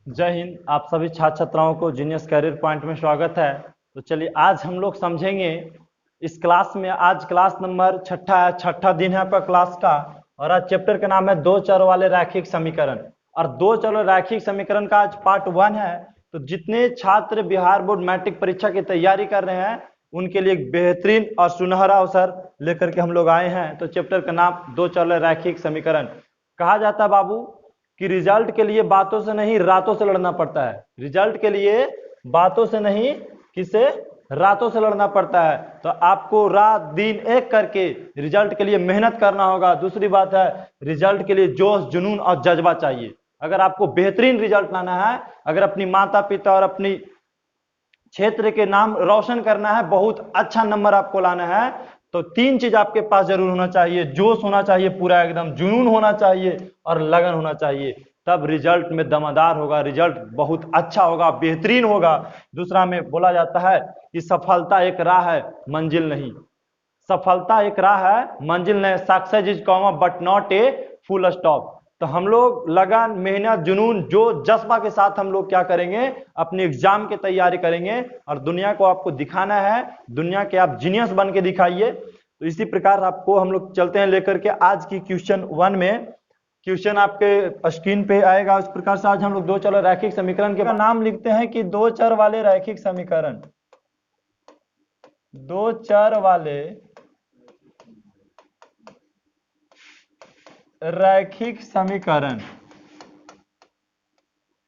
जय हिंद। आप सभी छात्र छात्राओं को जीनियस कैरियर पॉइंट में स्वागत है। तो चलिए आज हम लोग समझेंगे इस क्लास में। आज क्लास नंबर छठा दिन है आपका क्लास का, और आज चैप्टर का नाम है दो चर वाले रैखिक समीकरण। और दो चर वाले रैखिक समीकरण का आज पार्ट 1 है। तो जितने छात्र बिहार बोर्ड मैट्रिक परीक्षा की तैयारी कर रहे हैं उनके लिए एक बेहतरीन और सुनहरा अवसर लेकर के हम लोग आए हैं। तो चैप्टर का नाम दो चर वाले रैखिक समीकरण। कहा जाता है बाबू कि रिजल्ट के लिए बातों से नहीं रातों से लड़ना पड़ता है। रिजल्ट के लिए बातों से नहीं किसे रातों से लड़ना पड़ता है। तो आपको रात दिन एक करके रिजल्ट के लिए मेहनत करना होगा। दूसरी बात है, रिजल्ट के लिए जोश जुनून और जज्बा चाहिए। अगर आपको बेहतरीन रिजल्ट लाना है, अगर अपनी माता पिता और अपनी क्षेत्र के नाम रोशन करना है, बहुत अच्छा नंबर आपको लाना है, तो तीन चीज आपके पास जरूर होना चाहिए। जोश होना चाहिए पूरा एकदम, जुनून होना चाहिए और लगन होना चाहिए। तब रिजल्ट में दमदार होगा, रिजल्ट बहुत अच्छा होगा, बेहतरीन होगा। दूसरा में बोला जाता है कि सफलता एक राह है मंजिल नहीं। सफलता एक राह है मंजिल नहीं। Success is comma but not a full stop. तो हम लोग लगन मेहनत जुनून जो जज्बा के साथ हम लोग क्या करेंगे, अपने एग्जाम की तैयारी करेंगे और दुनिया को आपको दिखाना है। दुनिया के आप जीनियस बन के दिखाइए। तो इसी प्रकार आपको हम लोग चलते हैं लेकर के आज की क्वेश्चन 1 में। क्वेश्चन आपके स्क्रीन पे आएगा। उस प्रकार से आज हम लोग दो चर रैखिक समीकरण के नाम लिखते हैं कि दो चर वाले रैखिक समीकरण। दो चर वाले रैखिक समीकरण।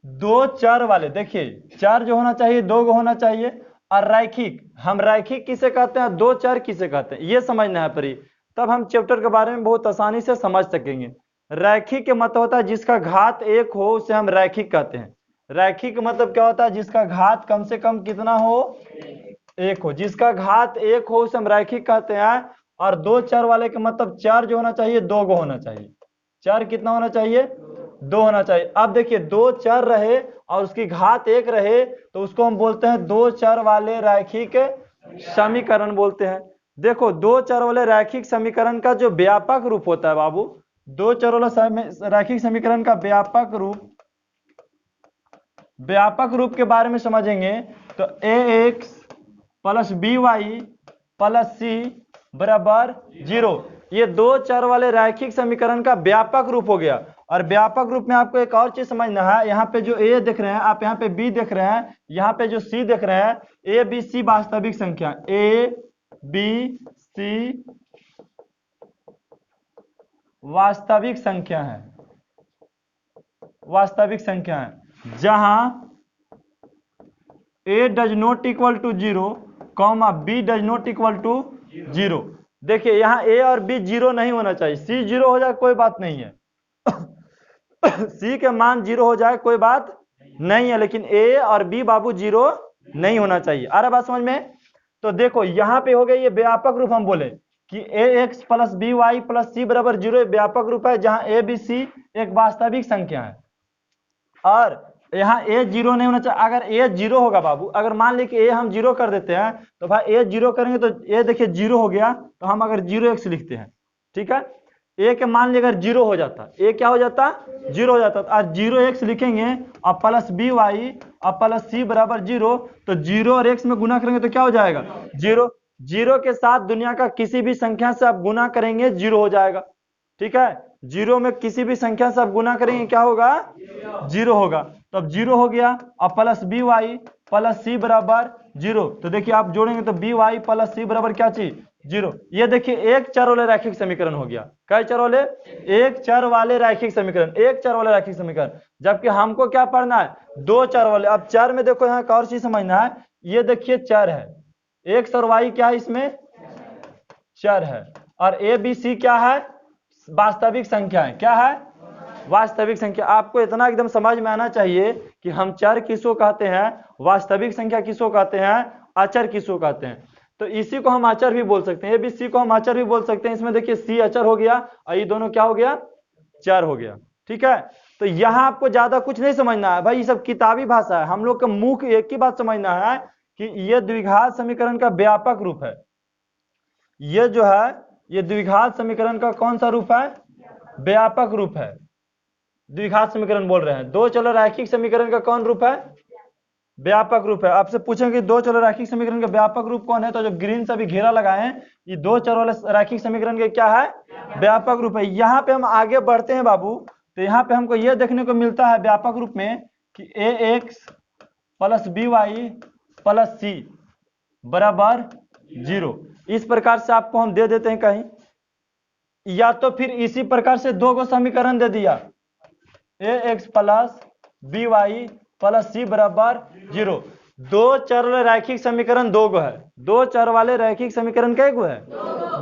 दो चर वाले, देखिए चर जो होना चाहिए दो गो होना चाहिए। और रैखिक, हम रैखिक किसे कहते हैं, दो चर किसे कहते हैं, ये समझना है परी। तब हम चैप्टर के बारे में बहुत आसानी से समझ सकेंगे। रैखिक के मतलब होता है जिसका घात एक हो उसे हम रैखिक कहते हैं। रैखिक मतलब क्या होता है, जिसका घात कम से कम कितना हो, एक हो। जिसका घात एक हो उसे हम रैखिक कहते हैं। और दो चर वाले के मतलब चर जो होना चाहिए दो गो होना चाहिए। चर कितना होना चाहिए, दो होना चाहिए। अब देखिए दो चर रहे और उसकी घात एक रहे तो उसको हम बोलते हैं दो चर वाले रैखिक समीकरण बोलते हैं। देखो दो चर वाले रैखिक समीकरण का जो व्यापक रूप होता है बाबू, दो चर वाला रैखिक समीकरण का व्यापक रूप के बारे में समझेंगे तो ax plus by plus C बराबर 0, ये दो चर वाले रैखिक समीकरण का व्यापक रूप हो गया। और व्यापक रूप में आपको एक और चीज समझना है। यहाँ पे जो a देख रहे हैं आप, यहाँ पे b देख रहे हैं, यहाँ पे जो c देख रहे हैं, a b c वास्तविक संख्या, a b c वास्तविक संख्या है, वास्तविक संख्या है। जहां a does not equal to 0 comma b does not equal to 0। देखिए यहाँ a और b 0 नहीं होना चाहिए। c 0 हो जाए कोई बात नहीं है c के मान 0 हो जाए कोई बात नहीं है, लेकिन a और b बाबू 0 नहीं होना चाहिए। आ रहा बात समझ में। तो देखो यहाँ पे हो गया ये व्यापक रूप। हम बोले कि ax plus B Y plus C बराबर 0 व्यापक रूप है जहां a b c एक वास्तविक संख्या है। और यहाँ a 0 नहीं होना चाहिए। अगर a 0 होगा बाबू, अगर मान ली कि a हम 0 कर देते हैं तो भाई a 0 करेंगे तो a देखिए 0 हो गया, तो हम अगर 0x लिखते हैं, ठीक है, a के मान ली अगर 0 हो जाता, a क्या हो जाता, 0 हो जाता, और 0x लिखेंगे और प्लस बी वाई और प्लस सी बराबर 0, तो 0 और x में गुना करेंगे तो क्या हो जाएगा, 0। 0 के साथ दुनिया का किसी भी संख्या से आप गुना करेंगे 0 हो जाएगा, ठीक है। 0 में किसी भी संख्या से आप गुना करेंगे क्या होगा, 0 होगा। तो अब 0 हो गया और plus B Y plus C बराबर 0, तो देखिए आप जोड़ेंगे तो बी वाई प्लस सी बराबर क्या चीज, 0। ये देखिए एक चर वाले रैखिक समीकरण हो गया। कई चर वाले, एक चर वाले रैखिक समीकरण, एक चर वाले रैखिक समीकरण। जबकि हमको क्या पढ़ना है, दो चर वाले। अब चर में देखो यहाँ एक और चीज समझना है, ये देखिए चर है, एक्स और वाई क्या है इसमें, चर है। और ए बी सी क्या है, वास्तविक संख्या है। क्या है, वास्तविक संख्या। आपको इतना एकदम समझ में आना चाहिए कि हम चर किसको कहते हैं, वास्तविक संख्या किसको कहते हैं, अचर किसको कहते हैं। तो इसी को हम अचर भी बोल सकते हैं, एबीसी को हम अचर भी बोल सकते हैं। इसमें देखिए सी अचर हो गया और ये दोनों क्या हो गया, चर हो गया, ठीक है। तो यहाँ आपको ज्यादा कुछ नहीं समझना है भाई, ये सब किताबी भाषा है। हम लोग का मुख्य एक ही बात समझना है कि यह द्विघात समीकरण का व्यापक रूप है। ये जो है ये द्विघात समीकरण का कौन सा रूप है, व्यापक रूप है। द्विघात समीकरण बोल रहे हैं। दो चलो रैखिक समीकरण का कौन रूप है? व्यापक रूप है। आपसे पूछेंगे दो चलो रैखिक समीकरण का व्यापक रूप कौन है, तो जो ग्रीन से अभी घेरा लगाए हैं ये दो चर वाले रैखिक समीकरण के क्या है? व्यापक रूप है। यहाँ पे हम आगे बढ़ते हैं बाबू, तो यहाँ पे हमको यह देखने को मिलता है व्यापक रूप में कि ax plus by plus c बराबर 0। इस प्रकार से आपको हम दे देते हैं कहीं, या तो फिर इसी प्रकार से दो को समीकरण दे दिया, ax plus by plus c बराबर 0। दो चर वाले रैखिक समीकरण दो गो है, दो चर वाले रैखिक समीकरण कै गो है?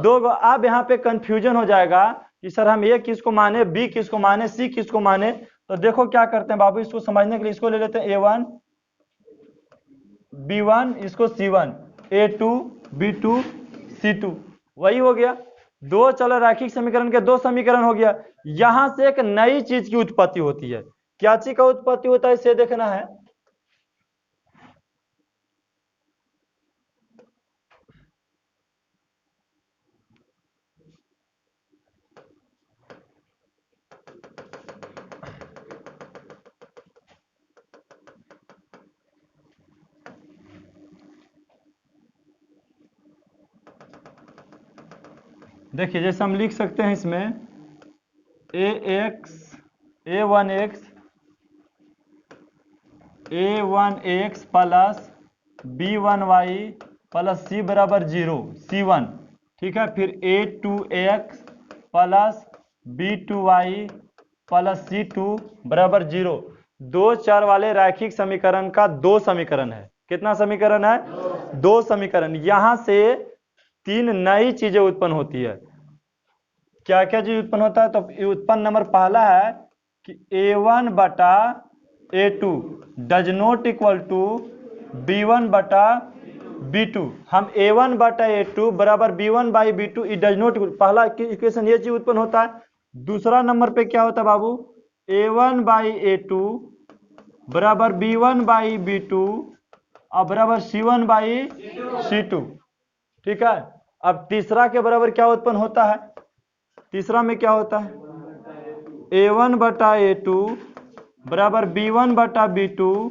दो गो। अब यहाँ पे कंफ्यूजन हो जाएगा कि सर हम ए किसको माने, बी किसको माने, सी किसको माने। तो देखो क्या करते हैं बाबू, इसको समझने के लिए इसको ले लेते हैं a1 b1, इसको c1, a2 b2 c2, वही हो गया। दो चर रैखिक समीकरण के दो समीकरण हो गया। यहां से एक नई चीज की उत्पत्ति होती है। क्या चीज का उत्पत्ति होता है इसे देखना है। देखिए जैसे हम लिख सकते हैं इसमें a1x plus b1y plus c बराबर 0 c1, ठीक है। फिर a2x plus b2y plus c2 बराबर 0। दो चर वाले रैखिक समीकरण का दो समीकरण है। कितना समीकरण है? दो समीकरण। यहां से तीन नई चीजें उत्पन्न होती है। क्या क्या चीज उत्पन्न होता है? तो उत्पन्न नंबर पहला है कि a1 बटा a2 does not equal to b1 बटा b2। हम a1 बटा a2 बराबर b1 by b2 it does not, पहला इक्वेशन ये चीज उत्पन्न होता है। दूसरा नंबर पे क्या होता है बाबू? a1 बाई a2 बराबर b1 बाई b2 और बराबर c1 बाई c2, ठीक है। अब तीसरा के बराबर क्या उत्पन्न होता है? तीसरा में क्या होता है? a1 बटा a2 बराबर b1 बटा b2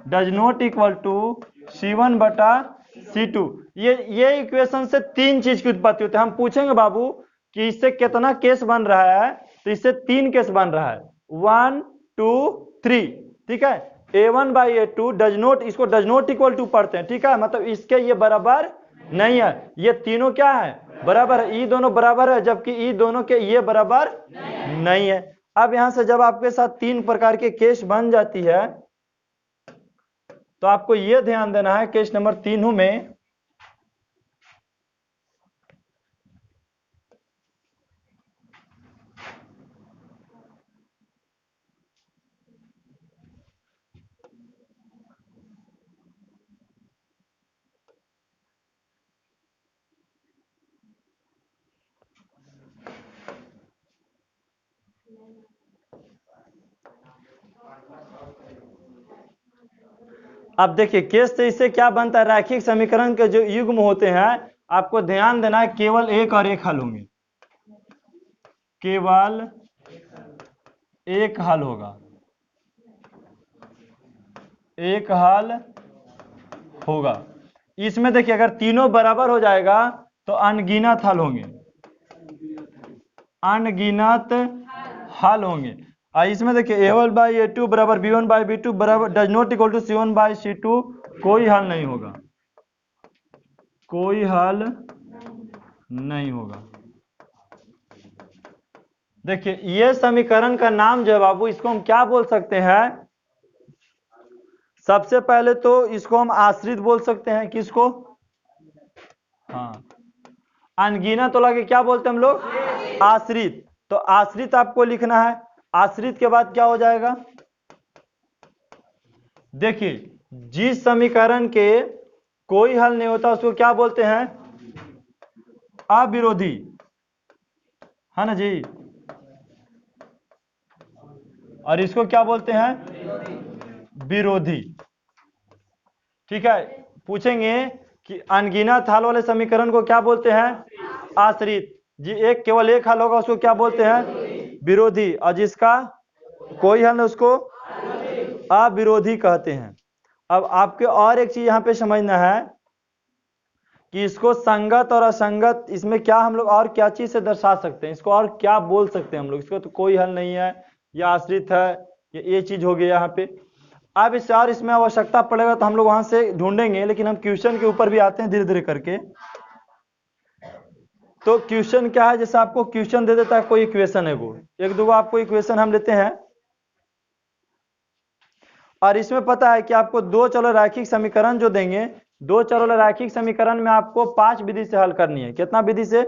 does not equal to c1 बटा c2। ये इक्वेशन से तीन चीज की उत्पत्ति होती है। हम पूछेंगे बाबू कि इससे कितना केस बन रहा है, तो इससे तीन केस बन रहा है, 1 2 3, ठीक है। a1 by a2 does not, इसको डज नॉट इक्वल टू पढ़ते हैं, ठीक है। मतलब इसके ये बराबर नहीं है। ये तीनों क्या है? बराबर है। ई दोनों बराबर है, जबकि ई दोनों के ये बराबर नहीं है। अब यहां से जब आपके साथ तीन प्रकार के केस बन जाती है, तो आपको यह ध्यान देना है केस नंबर तीनों में अब देखिए केस से इससे क्या बनता है? रैखिक समीकरण के जो युग्म होते हैं, आपको ध्यान देना है केवल एक और एक हल होंगे, केवल एक हल होगा, एक हल होगा। इसमें देखिए अगर तीनों बराबर हो जाएगा तो अनगिनत हल होंगे, अनगिनत हल होंगे। इसमें देखिए a1 बाई a2 बराबर b1 बाई b2 बराबर does not equal to c1 by c2, कोई हल नहीं होगा, कोई हल नहीं होगा। देखिए ये समीकरण का नाम जो है बाबू, इसको हम क्या बोल सकते हैं? सबसे पहले तो इसको हम आश्रित बोल सकते हैं। किसको? हाँ, अनगिनत वाला के क्या बोलते हैं हम लोग? आश्रित। तो आश्रित आपको लिखना है। आश्रित के बाद क्या हो जाएगा? देखिए जिस समीकरण के कोई हल नहीं होता उसको क्या बोलते हैं? अविरोधी, है ना जी। और इसको क्या बोलते हैं? विरोधी, ठीक है। पूछेंगे कि अनगिनत हल वाले समीकरण को क्या बोलते हैं? आश्रित। जी एक केवल एक हल होगा उसको क्या बोलते हैं? विरोधी। और जिसका कोई हल नहीं, उसको अविरोधी कहते हैं। अब आपके और एक चीज यहाँ पे समझना है कि इसको संगत और असंगत, इसमें क्या हम लोग और क्या चीज से दर्शा सकते हैं, इसको और क्या बोल सकते हैं हम लोग, इसको तो कोई हल नहीं है, या आश्रित है, ये चीज हो गई यहाँ पे। अब इससे और इसमें आवश्यकता पड़ेगा तो हम लोग वहां से ढूंढेंगे, लेकिन हम क्वेश्चन के ऊपर भी आते हैं धीरे धीरे करके। तो क्वेश्चन क्या है, जैसे आपको क्वेश्चन दे देता है कोई इक्वेशन है, वो एक दो आपको इक्वेशन हम लेते हैं, और इसमें पता है कि आपको दो चलो रैखिक समीकरण जो देंगे, दो चलो रैखिक समीकरण में आपको 5 विधि से हल करनी है। कितना विधि से?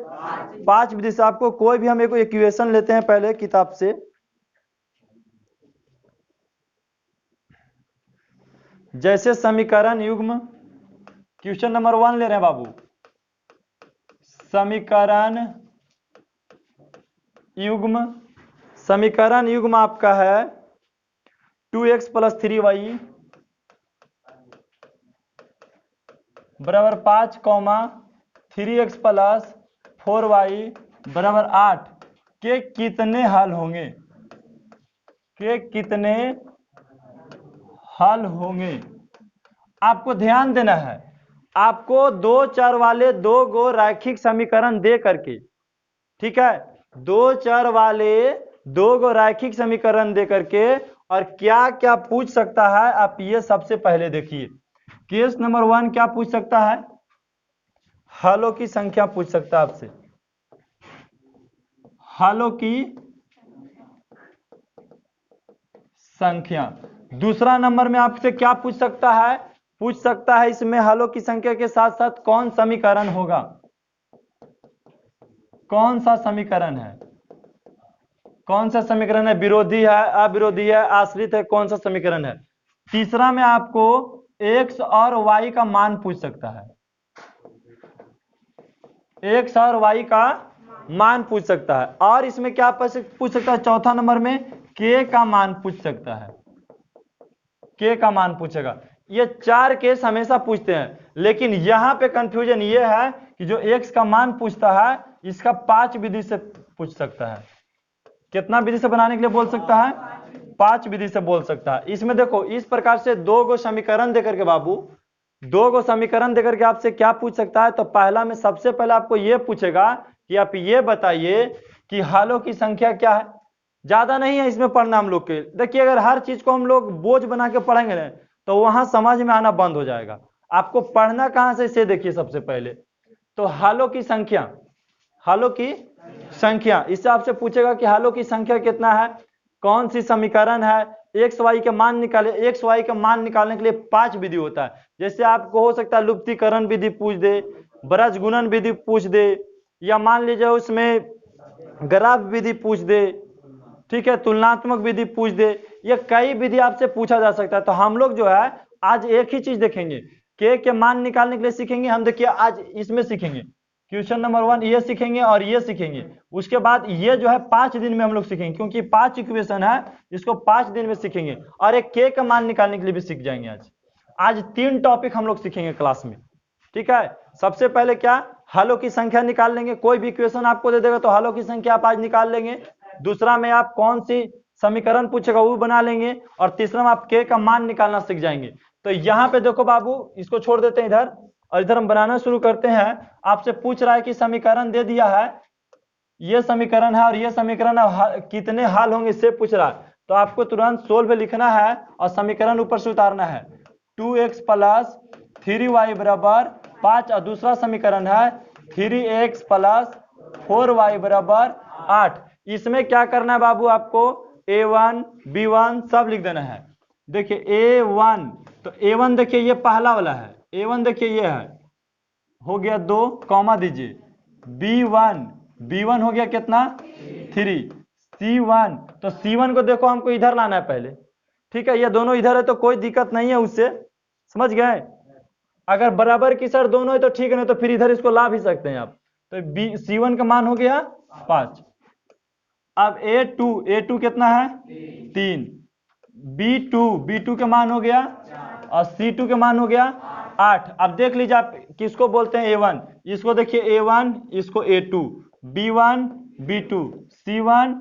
5 विधि से। आपको कोई भी हम एक इक्वेशन लेते हैं पहले किताब से, जैसे समीकरण युग्म, क्वेश्चन नंबर 1 ले रहे हैं बाबू, समीकरण युग्म। समीकरण युग्म आपका है 2x + 3y बराबर 5, 3x + 4y बराबर 8 के कितने हल होंगे? के कितने हल होंगे? आपको ध्यान देना है, आपको दो चर वाले दो गो रैखिक समीकरण दे करके, ठीक है, दो चर वाले दो गो रैखिक समीकरण दे करके, और क्या क्या पूछ सकता है आप ये सबसे पहले देखिए। केस नंबर 1 क्या पूछ सकता है? हलों की संख्या पूछ सकता है आपसे, हलों की संख्या। दूसरा नंबर में आपसे क्या पूछ सकता है? पूछ सकता है इसमें हलों की संख्या के साथ साथ कौन समीकरण होगा, कौन सा समीकरण है, कौन सा समीकरण है, विरोधी है, अविरोधी है, आश्रित है, कौन सा समीकरण है। तीसरा में आपको x और y का मान पूछ सकता है, x और y का मान पूछ सकता है। और इसमें क्या पूछ सकता है? चौथा नंबर में k का मान पूछ सकता है, k का मान पूछेगा। ये 4 केस हमेशा पूछते हैं, लेकिन यहां पे कंफ्यूजन ये है कि जो x का मान पूछता है इसका 5 विधि से पूछ सकता है। कितना विधि से बनाने के लिए बोल सकता है? 5 विधि से बोल सकता है। इसमें देखो इस प्रकार से दो गो समीकरण देकर के बाबू, दो गो समीकरण देकर के आपसे क्या पूछ सकता है? तो पहला में सबसे पहले आपको यह पूछेगा कि आप ये बताइए कि हलों की संख्या क्या है। ज्यादा नहीं है इसमें पढ़ना हम लोग के। देखिए अगर हर चीज को हम लोग बोझ बना के पढ़ेंगे ना तो वहां समझ में आना बंद हो जाएगा। आपको पढ़ना कहां से, इसे देखिए सबसे पहले। तो हलों की संख्या, हलों की संख्या, इससे आपसे पूछेगा कि हलों की संख्या कितना है, कौन सी समीकरण है, एक्स वाई के मान निकाले। एक्स वाई के मान निकालने के लिए 5 विधि होता है। जैसे आपको हो सकता है लुप्तीकरण विधि पूछ दे, ब्रज गुणन विधि पूछ दे, या मान लीजिए उसमें ग्राफ विधि पूछ दे, ठीक है, तुलनात्मक विधि पूछ दे। ये कई विधि आपसे पूछा जा सकता है। तो हम लोग जो है आज एक ही चीज देखेंगे, के मान निकालने के लिए सीखेंगे हम। देखिए आज इसमें सीखेंगे क्वेश्चन नंबर 1 ये सीखेंगे और ये सीखेंगे। उसके बाद ये जो है 5 दिन में हम लोग सीखेंगे, क्योंकि 5 इक्वेशन है, इसको 5 दिन में सीखेंगे। और एक के का मान निकालने के लिए भी सीख जाएंगे। आज 3 टॉपिक हम लोग सीखेंगे क्लास में, ठीक है। सबसे पहले क्या, हलों की संख्या निकाल लेंगे। कोई भी इक्वेशन आपको दे देगा तो हलों की संख्या आप आज निकाल लेंगे। दूसरा में आप कौन सी समीकरण पूछेगा वो बना लेंगे। और तीसरा में आप के का मान निकालना सीख जाएंगे। तो यहाँ पे देखो बाबू, इसको छोड़ देते हैं इधर और इधर हम बनाना शुरू करते हैं। आपसे पूछ रहा है कि समीकरण दे दिया है, ये समीकरण है और ये समीकरण है, कितने हल होंगे इससे पूछ रहा है। तो आपको तुरंत सोल्व लिखना है और समीकरण ऊपर से उतारना है। 2x + 3y बराबर 5 और दूसरा समीकरण है 3x + 4y बराबर 8। इसमें क्या करना है बाबू, आपको a1 b1 सब लिख देना है। देखिए a1, तो a1 देखिए ये पहला वाला है, a1 देखिए ये है, हो गया 2, कॉमा दीजिए। b1 हो गया कितना, 3। c1, तो c1 को देखो हमको इधर लाना है पहले, ठीक है। ये दोनों इधर है तो कोई दिक्कत नहीं है उससे, समझ गए। अगर बराबर की सर दोनों है तो ठीक है, नहीं तो फिर इधर इसको ला भी सकते हैं आप। तो c1 का मान हो गया 5। अब a2 कितना है, 3। b2 के मान हो गया और c2 के मान हो गया 8। अब देख लीजिए आप किसको बोलते हैं a1, इसको देखिए a1, इसको a2, b1 b2, c1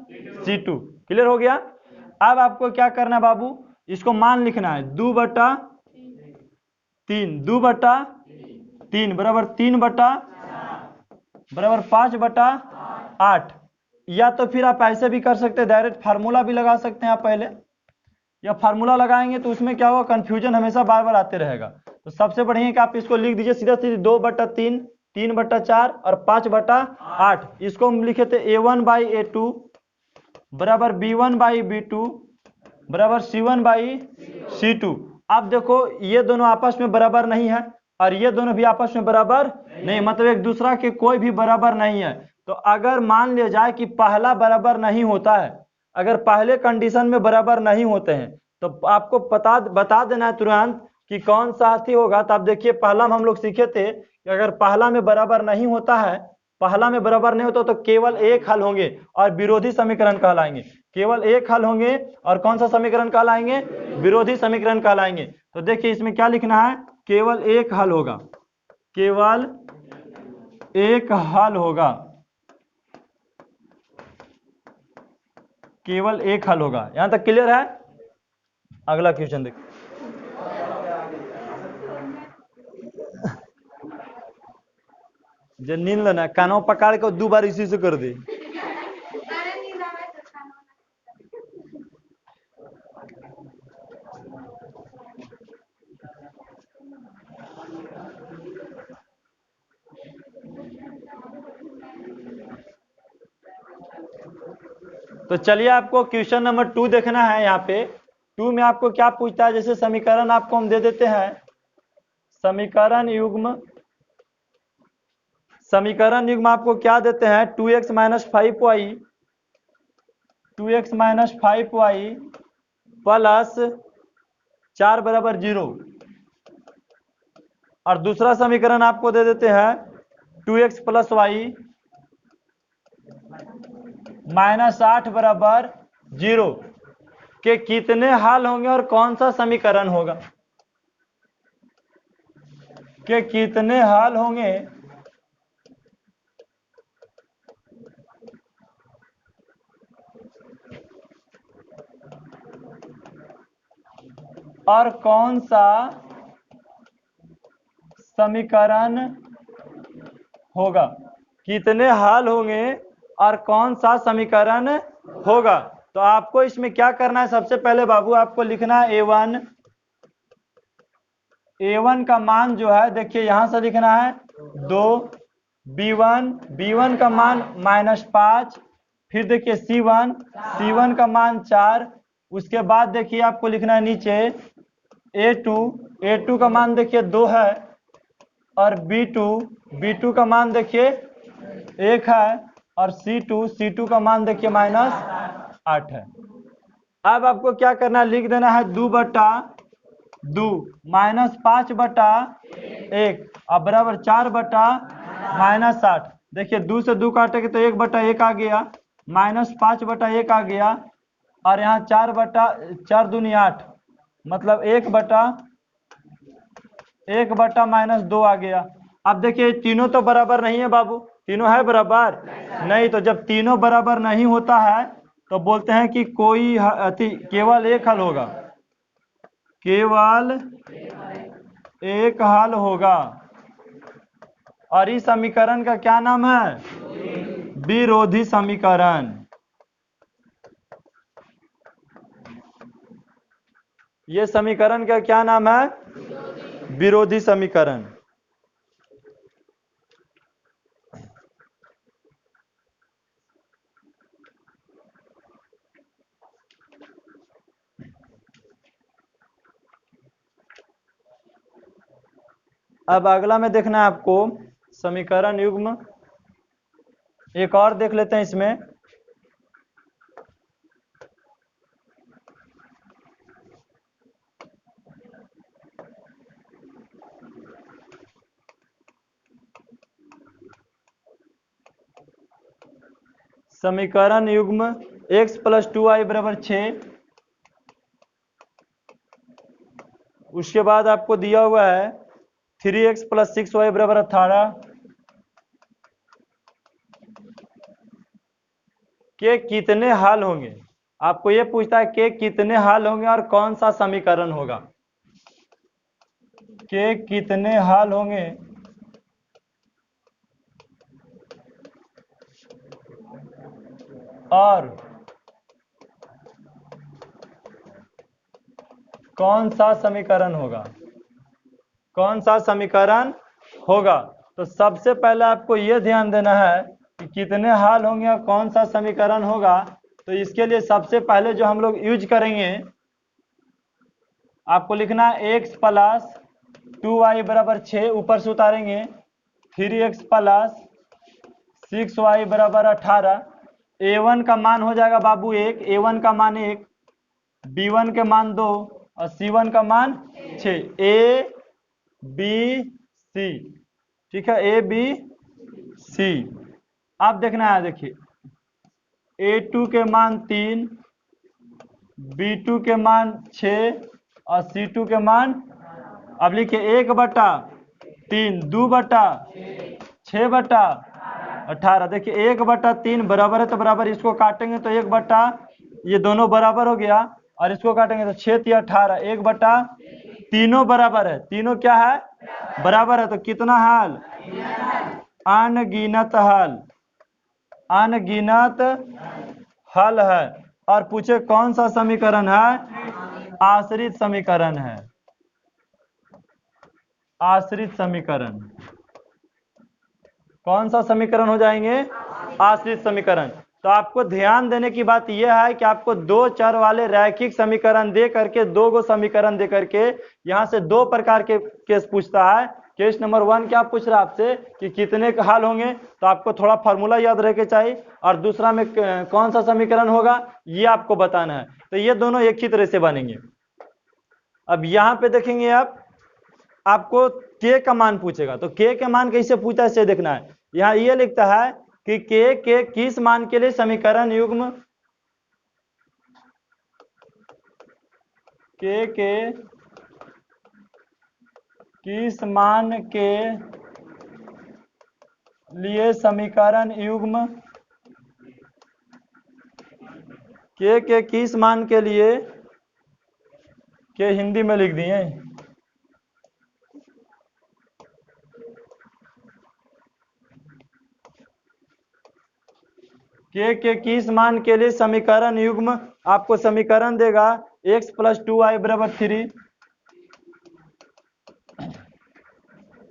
c2, clear हो गया। अब आपको क्या करना है बाबू, इसको मान लिखना है 2/3, 2/3 बराबर 5/8। या तो फिर आप ऐसे भी कर सकते हैं, डायरेक्ट फार्मूला भी लगा सकते हैं आप पहले, या फार्मूला लगाएंगे तो उसमें क्या होगा, कंफ्यूजन हमेशा बार बार आते रहेगा। तो सबसे बढ़िया है कि आप इसको लिख दीजिए सीधा सीधी 2/3, 3/4 और 5/8। इसको हम लिखे थे A1/A2 बराबर B1/B2 बराबर C1/C2। अब देखो ये दोनों आपस में बराबर नहीं है और ये दोनों भी आपस में बराबर नहीं, मतलब एक दूसरा के कोई भी बराबर नहीं है। तो अगर मान लिया जाए कि पहला बराबर नहीं होता है, अगर पहले कंडीशन में बराबर नहीं होते हैं, तो आपको बता देना है तुरंत कि कौन सा साथी होगा। तो आप देखिए पहला में हम लोग सीखे थे कि अगर पहला में बराबर नहीं होता है, पहला में बराबर नहीं होता तो केवल एक हल होंगे और विरोधी समीकरण कहलाएंगे। केवल एक हल होंगे और कौन सा समीकरण कहलाएंगे, विरोधी समीकरण कहलाएंगे। तो देखिए इसमें क्या लिखना है, केवल एक हल होगा, केवल एक हल होगा, केवल एक हल होगा। यहां तक क्लियर है। अगला क्वेश्चन देखिए, जो नींद लेना कानों पकड़ के 2 बार इसी से कर दे। तो चलिए आपको क्वेश्चन नंबर 2 देखना है। यहाँ पे 2 में आपको क्या पूछता है, जैसे समीकरण आपको हम दे देते हैं, समीकरण युग्म आपको क्या देते हैं, 2x - 5y, 2x - 5y plus 4 बराबर 0। और दूसरा समीकरण आपको दे देते हैं 2x + y -8 बराबर 0 के कितने हल होंगे और कौन सा समीकरण होगा, के कितने हल होंगे और कौन सा समीकरण होगा, कितने हल होंगे और कौन सा समीकरण होगा। तो आपको इसमें क्या करना है, सबसे पहले बाबू आपको लिखना है A1 का मान जो है, देखिए यहां से लिखना है 2, B1 का मान -5, फिर देखिए C1 का मान 4। उसके बाद देखिए आपको लिखना है नीचे A2 का मान देखिए 2 है, और B2 का मान देखिए 1 है, और C2 का मान देखिए -8 है। अब आपको क्या करना है, लिख देना है 2/2 -5/1 और बराबर 4/-8। देखिए 2 से 2 काटेंगे तो 1/1 आ गया, -5/1 आ गया, और यहाँ 4 दूनी 8, मतलब 1/-2 आ गया। अब देखिए तीनों तो बराबर नहीं है बाबू, तीनों है बराबर नहीं। तो जब तीनों बराबर नहीं होता है तो बोलते हैं कि कोई केवल एक हल होगा, केवल एक हल होगा। और इस समीकरण का क्या नाम है, विरोधी समीकरण। ये समीकरण का क्या नाम है, विरोधी समीकरण। अब अगला में देखना है आपको समीकरण युग्म, एक और देख लेते हैं इसमें। समीकरण युग्म x + 2y = 6। उसके बाद आपको दिया हुआ है 3x + 6y = 18 के कितने हल होंगे। आपको ये पूछता है के कितने हल होंगे और कौन सा समीकरण होगा। के कितने हल होंगे और कौन सा समीकरण होगा, कौन सा समीकरण होगा। तो सबसे पहले आपको यह ध्यान देना है कि कितने हल होंगे और कौन सा समीकरण होगा। तो इसके लिए सबसे पहले जो हम लोग यूज करेंगे, आपको लिखना है x प्लस 2y बराबर 6, ऊपर से उतारेंगे 3x प्लस 6y बराबर 18। a1 का मान हो जाएगा बाबू 1, a1 का मान 1, b1 के मान 2 और c1 का मान 6। a b c, ठीक है, a b c। अब देखना है, देखिए a2 के मान 3, b2 के मान 6 और c2 के मान, अब लिखिए 1/3, 2/6/18। देखिए 1/3 बराबर है तो बराबर, इसको काटेंगे तो 1 ये दोनों बराबर हो गया, और इसको काटेंगे तो 6 3 18, 1/, तीनों बराबर है, तीनों क्या है बराबर है। तो कितना हल, अनगिनत हल, अनगिनत हल है। और पूछे कौन सा समीकरण है, आश्रित समीकरण है, आश्रित समीकरण। कौन सा समीकरण हो जाएंगे, आश्रित समीकरण। तो आपको ध्यान देने की बात यह है कि आपको दो चर वाले रैखिक समीकरण दे करके, दो गो समीकरण दे करके यहां से दो प्रकार के केस पूछता है। केस नंबर 1 क्या पूछ रहा है आपसे कि कितने हल होंगे, तो आपको थोड़ा फार्मूला याद रखे चाहिए, और दूसरा में कौन सा समीकरण होगा ये आपको बताना है। तो ये दोनों एक ही तरह से बनेंगे। अब यहाँ पे देखेंगे आप, आपको के का मान पूछेगा, तो के का मान कैसे पूछता है इसे देखना है। यहाँ ये लिखता है कि के किस मान के लिए समीकरण युग्म, के किस मान के लिए समीकरण युग्म, के किस मान के लिए, के हिंदी में लिख दिए, के किस मान के लिए समीकरण युग्म, आपको समीकरण देगा x + 2y बराबर 3,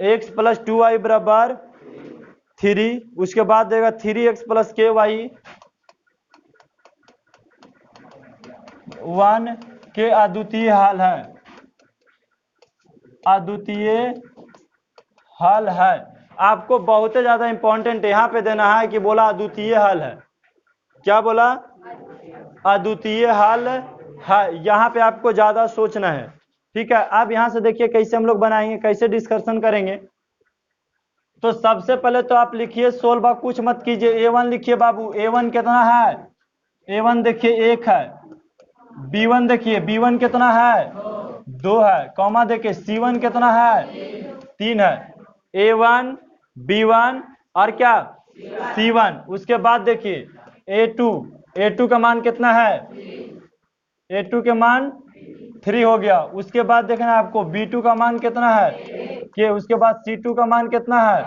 x + 2y बराबर 3, उसके बाद देगा 3x + ky 1 के अद्वितीय हल है, अद्वितीय हल है। आपको बहुत ज्यादा इंपॉर्टेंट यहाँ पे देना है कि बोला अद्वितीय हल है, क्या बोला, अद्वितीय हल है। यहाँ पे आपको ज्यादा सोचना है, ठीक है। अब यहाँ से देखिए कैसे हम लोग बनाएंगे, कैसे डिस्कशन करेंगे। तो सबसे पहले तो आप लिखिए, सोल्व कुछ मत कीजिए, a1 लिखिए बाबू, a1 कितना है, a1 देखिए 1 है, b1 देखिए b1 कितना है 2 है, कॉमा देखिए c1 कितना है 3 है, a1 b1 और क्या c1। उसके बाद देखिए a2 का मान कितना है, a2 के मान 3 हो गया। उसके बाद देखना आपको b2 का मान कितना है के, उसके बाद c2 का मान कितना है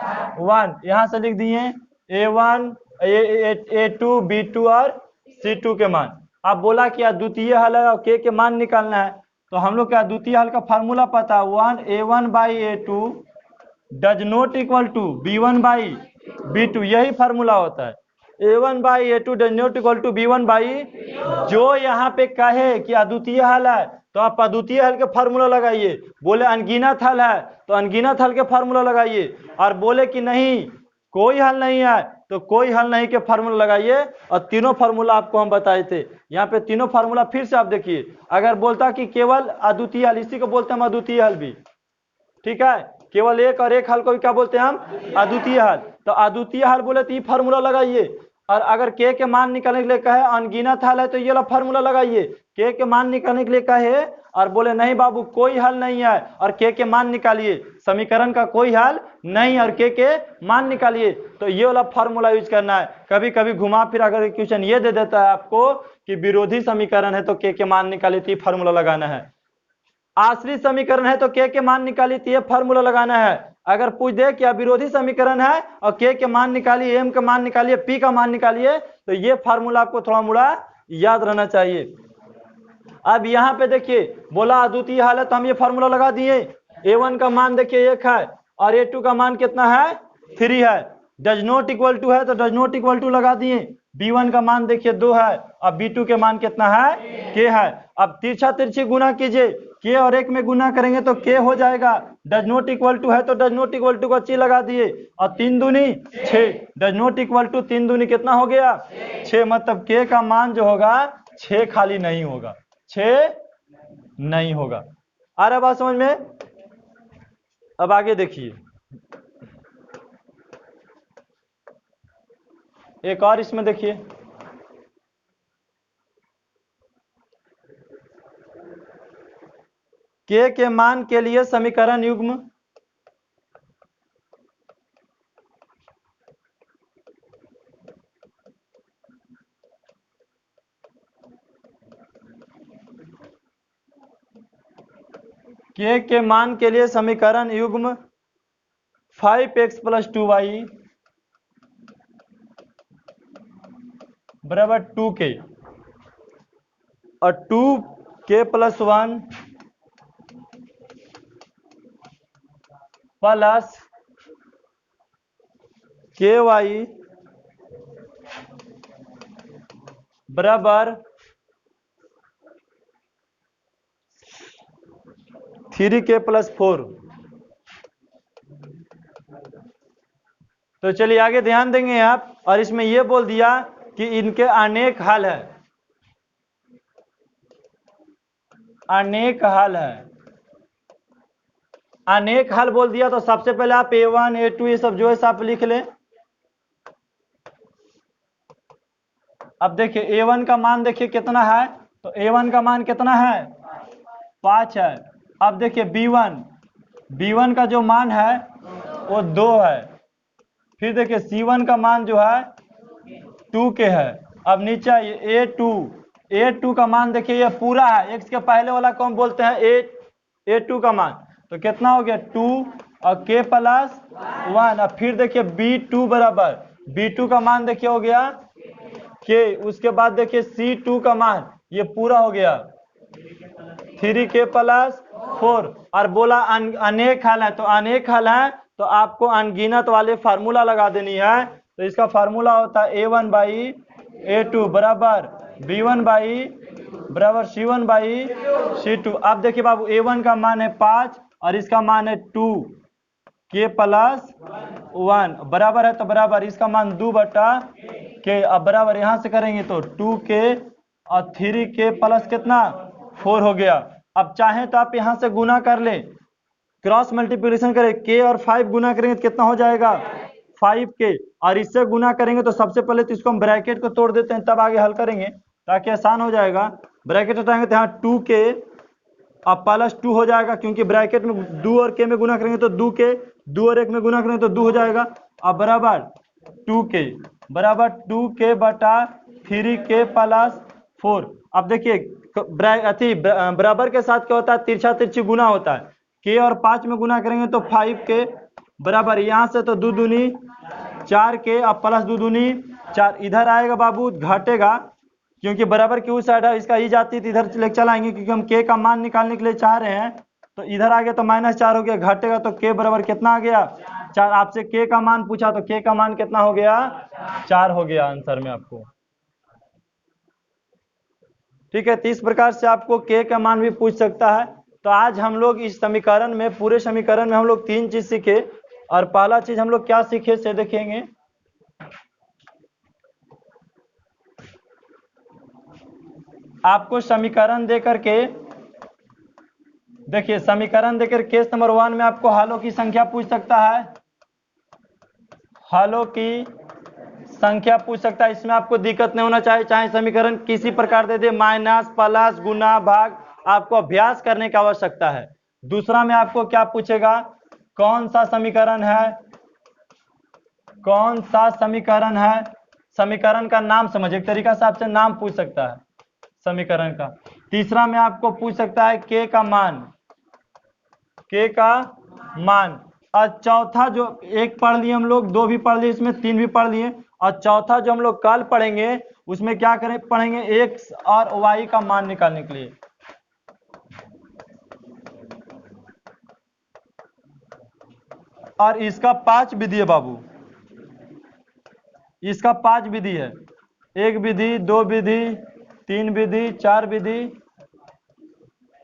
1। यहां से लिख दिए a1 a2 b2 और c2 के मान। आप बोला कि अद्वितीय हल है और के मान निकालना है, तो हम लोग का अद्वितीय हल का फार्मूला पता है, 1a1/a2 does not equal to b1/b2, यही फार्मूला होता है। a1/a2 does not equal to b1/, जो यहाँ पे कहे कि अद्वितीय हल है तो आप अद्वितीय हल के फार्मूला लगाइए, बोले अनगिनत हल है तो अनगिनत हल के फार्मूला लगाइए, और बोले कि नहीं कोई हल नहीं है तो कोई हल नहीं के फार्मूला लगाइए। और तीनों फार्मूला आपको हम बताए थे, यहाँ पे तीनों फार्मूला फिर से आप देखिए। अगर बोलता कि केवल अद्वितीय हल, इसी को बोलते हैं हम अद्वितीय हल भी, ठीक है, केवल एक और एक हल को भी क्या बोलते हैं हम अद्वितीय हल। तो अद्वितीय हल बोले तो ये फार्मूला लगाइए, और अगर के के मान निकालने के लिए कहे अनगिनत हल है तो ये वाला फार्मूला लगाइए। के के मान निकालने के लिए कहे और बोले नहीं बाबू कोई हल नहीं है और के मान निकालिए, समीकरण का कोई हल नहीं और के मान निकालिए, तो ये वाला फार्मूला यूज करना है। कभी कभी घुमा फिर अगर क्वेश्चन ये दे देता है आपको कि विरोधी समीकरण है तो के मान निकालिए, तो फार्मूला लगाना है। आश्रित समीकरण है तो के मान निकालिए, तो ये फार्मूला लगाना है। अगर पूछ दे क्या विरोधी समीकरण है और के मान निकालिए, एम का मान निकालिए, पी का मान निकालिए, तो ये फार्मूला आपको थोड़ा मोड़ा याद रहना चाहिए। अब यहाँ पे देखिए बोला अद्वितीय हल है तो हम ये फार्मूला लगा दिए। a1 का मान देखिए 1 है और a2 का मान कितना है 3 है। डज नॉट इक्वल टू है तो डज नॉट इक्वल टू लगा दिए। b1 का मान देखिए 2 है और b2 के मान कितना है k है। अब तिरछा तिरछी गुना कीजिए, k और 1 में गुना करेंगे तो k हो जाएगा। डज नॉट इक्वल टू है तो डज नॉट इक्वल टू को ची लगा दिए और 3 दूनी 6। डज नॉट इक्वल टू 3 दूनी कितना हो गया 6, मतलब k का मान जो होगा 6 खाली नहीं होगा, 6 नहीं होगा। आ रहा बात समझ में? अब आगे देखिए एक और इसमें देखिए के मान के लिए समीकरण युग्म के मान के लिए समीकरण युग्म 5x + 2y बराबर 2k और 2k + 1 प्लस ky बराबर 3k + 4। तो चलिए आगे ध्यान देंगे आप। और इसमें यह बोल दिया कि इनके अनेक हल है, अनेक हल है। अनेक हल बोल दिया तो सबसे पहले आप a1 a2 ये सब जो है आप लिख लें। अब देखिए a1 का मान देखिए कितना है, तो a1 का मान कितना है 5 है। अब देखिए b1 का जो मान है वो 2 है। फिर देखिए c1 का मान जो है 2k है। अब नीचे a2 का मान देखिए ये पूरा है, x के पहले वाला को हम बोलते हैं a2 का मान, तो कितना हो गया 2 और k + 1। अब फिर देखिए b2 बराबर b2 का मान देखिए हो गया k। उसके बाद देखिए c2 का मान ये पूरा हो गया 3k + 4। और बोला अनेक हल है, तो अनेक हल है तो आपको अनगिनत वाले फार्मूला लगा देनी है। तो इसका फार्मूला होता है a1/a2 बराबर b1 c1/c2। अब देखिए बाबू a1 का मान है 5 और इसका मान है 2k + 1 बराबर है, तो बराबर इसका मान 2/k। अब बराबर यहां से करेंगे तो 2k और 3k प्लस कितना 4 हो गया। अब चाहे तो आप यहां से गुना कर ले, क्रॉस मल्टीप्लिकेशन करें, k और 5 गुना करेंगे तो कितना हो जाएगा 5k। और इससे गुना करेंगे तो सबसे पहले तो इसको हम ब्रैकेट को तोड़ देते हैं तब आगे हल करेंगे ताकि आसान हो जाएगा। ब्रैकेट हटाएंगे तो यहाँ 2k और +2 हो जाएगा, क्योंकि ब्रैकेट में 2 और k में गुना करेंगे तो 2k, 2 और 1 में गुना करेंगे तो 2 हो जाएगा। अब बराबर 2k बराबर 2k बटा 3k + 4। अब देखिए बराबर के साथ क्या होता है तिरछा तिरछी गुना होता है। k और 5 में गुना करेंगे तो 5k बराबर यहाँ से तो 2 दूनी 4k और +2 दूनी 4। इधर आएगा बाबू घटेगा, क्योंकि बराबर की उस साइड है इसका ई जाती है, इधर लेके चलाएंगे क्योंकि हम k का मान निकालने के लिए चाह रहे हैं। तो इधर आ गया तो -4 हो गया, घटेगा तो k बराबर कितना आ गया 4। आपसे k का मान पूछा तो k का मान कितना हो गया 4 हो गया आंसर में आपको। ठीक है, तो इस प्रकार से आपको k का मान भी पूछ सकता है। तो आज हम लोग इस समीकरण में पूरे समीकरण में हम लोग 3 चीज सीखे। और पहला चीज हम लोग क्या सीखे से देखेंगे। आपको समीकरण देकर के देखिए, समीकरण देकर केस नंबर 1 में आपको हलों की संख्या पूछ सकता है, हलों की संख्या पूछ सकता है, इसमें आपको दिक्कत नहीं होना चाहिए, चाहे समीकरण किसी प्रकार दे दे, माइनस प्लस गुना भाग, आपको अभ्यास करने की आवश्यकता है। दूसरा में आपको क्या पूछेगा, कौन सा समीकरण है, कौन सा समीकरण है, समीकरण का नाम समझ, एक तरीका से आपसे नाम पूछ सकता है समीकरण का। तीसरा में आपको पूछ सकता है के का मान, के का मान। और चौथा जो एक पढ़ लिए हम लोग, दो भी पढ़ लिए, इसमें तीन भी पढ़ लिए, और चौथा जो हम लोग कल पढ़ेंगे उसमें क्या करें, पढ़ेंगे एक्स और वाई का मान निकालने के लिए। और इसका 5 विधि है बाबू, इसका 5 विधि है, 1 विधि, 2 विधि, 3 विधि, 4 विधि,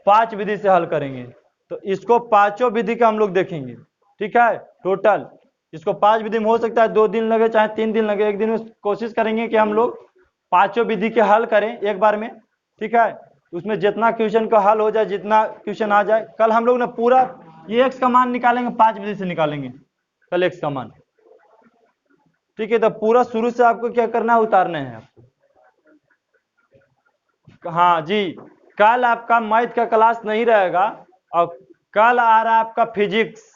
5 विधि से हल करेंगे। तो इसको पांचों विधि का हम लोग देखेंगे, ठीक है। टोटल इसको 5 विधि में हो सकता है 2 दिन लगे चाहे 3 दिन लगे, एक दिन में कोशिश करेंगे कि हम लोग पांचों विधि के हल करें एक बार में, ठीक है। उसमें जितना क्वेश्चन का हल हो जाए, जितना क्वेश्चन आ जाए, कल हम लोग ना पूरा ये एक्स का मान निकालेंगे, 5 विधि से निकालेंगे कल एक्स का मान, ठीक है। तो पूरा शुरू से आपको क्या करना है, उतारना है आपको। हाँ जी, कल आपका मैथ का क्लास नहीं रहेगा, और कल आ रहा है आपका फिजिक्स।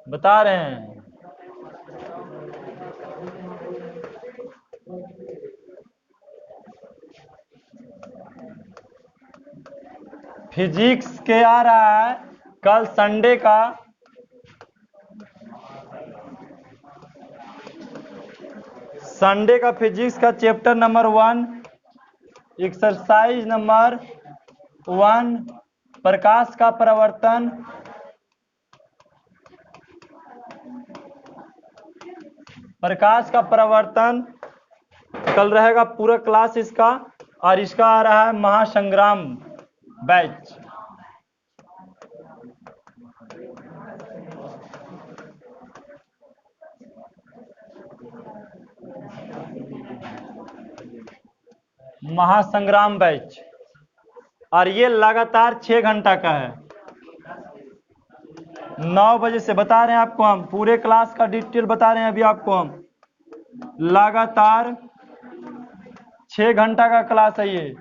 बता रहे हैं, फिजिक्स के आ रहा है कल संडे का, संडे का फिजिक्स का चैप्टर नंबर 1, एक्सरसाइज नंबर 1, प्रकाश का परावर्तन, प्रकाश का परावर्तन कल रहेगा पूरा क्लास इसका। और इसका आ रहा है महासंग्राम बैच। महासंग्राम बैच, और ये लगातार 6 घंटा का है। 9 बजे से बता रहे हैं आपको, हम पूरे क्लास का डिटेल बता रहे हैं अभी आपको हम। लगातार 6 घंटा का क्लास है ये,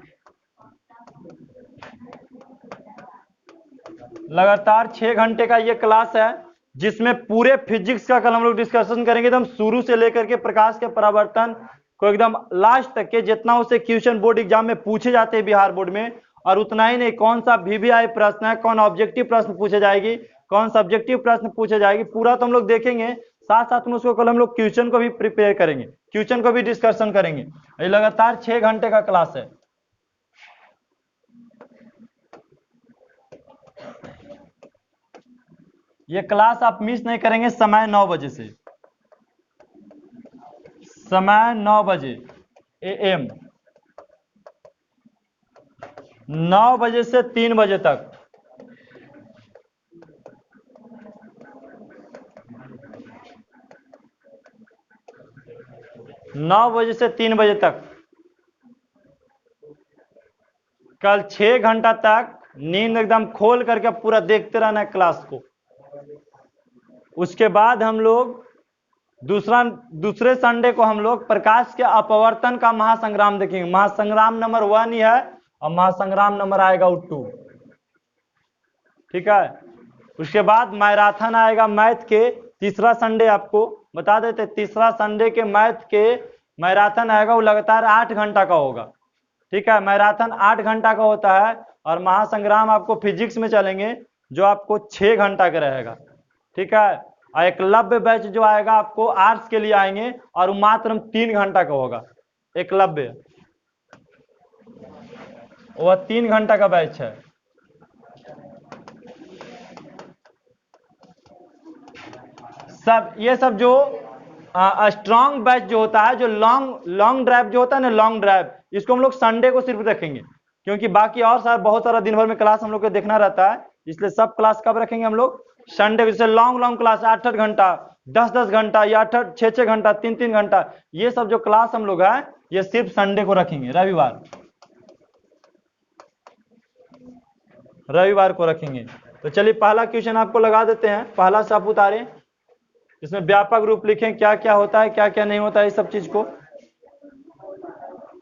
लगातार 6 घंटे का ये क्लास है, जिसमें पूरे फिजिक्स का कल हम लोग डिस्कशन करेंगे, एकदम शुरू से लेकर के प्रकाश के परावर्तन को एकदम लास्ट तक के, जितना उसे क्वेश्चन बोर्ड एग्जाम में पूछे जाते हैं बिहार बोर्ड में, और उतना ही नहीं, कौन सा VVI प्रश्न है, कौन ऑब्जेक्टिव प्रश्न पूछे जाएगी, कौन सब्जेक्टिव प्रश्न पूछे जाएगी, पूरा तो हम लोग देखेंगे। साथ साथ में उसको कल हम लोग क्वेश्चन को भी प्रिपेयर करेंगे, क्वेश्चन को भी डिस्कशन करेंगे। ये लगातार 6 घंटे का क्लास है। ये क्लास आप मिस नहीं करेंगे, समय 9 बजे से, समय 9 बजे AM, 9 बजे से 3 बजे तक। नौ बजे से 3 बजे तक कल 6 घंटा तक नींद एकदम खोल करके पूरा देखते रहना है क्लास को। उसके बाद हम लोग दूसरे संडे को हम लोग प्रकाश के अपवर्तन का महासंग्राम देखेंगे। महासंग्राम नंबर 1 ही है, और महासंग्राम नंबर आएगा 2, ठीक है। उसके बाद मैराथन आएगा मैथ के, तीसरा संडे आपको बता देते, तीसरा संडे के मैथ के मैराथन आएगा, वो लगातार 8 घंटा का होगा, ठीक है। मैराथन 8 घंटा का होता है, और महासंग्राम आपको फिजिक्स में चलेंगे जो आपको 6 घंटा का रहेगा, ठीक है। और एकलव्य बैच जो आएगा आपको आर्ट्स के लिए आएंगे, और मात्र 3 घंटा का होगा एकलव्य, वह 3 घंटा का बैच है। सब ये सब जो स्ट्रॉन्ग बैच जो होता है, जो लॉन्ग ड्राइव जो होता है ना, लॉन्ग ड्राइव, इसको हम लोग संडे को सिर्फ रखेंगे, क्योंकि बाकी और सारा बहुत सारा दिन भर में क्लास हम लोग को देखना रहता है, इसलिए सब क्लास कब रखेंगे हम लोग, संडे को। जैसे लॉन्ग क्लास 8-8 घंटा, 10-10 घंटा, या 6-6 घंटा, 3-3 घंटा, ये सब जो क्लास हम लोग है, ये सिर्फ संडे को रखेंगे, रविवार को रखेंगे। तो चलिए पहला क्वेश्चन आपको लगा देते हैं, पहला से आप उतारें, इसमें व्यापक रूप लिखें क्या क्या होता है क्या क्या नहीं होता है इस सब चीज को।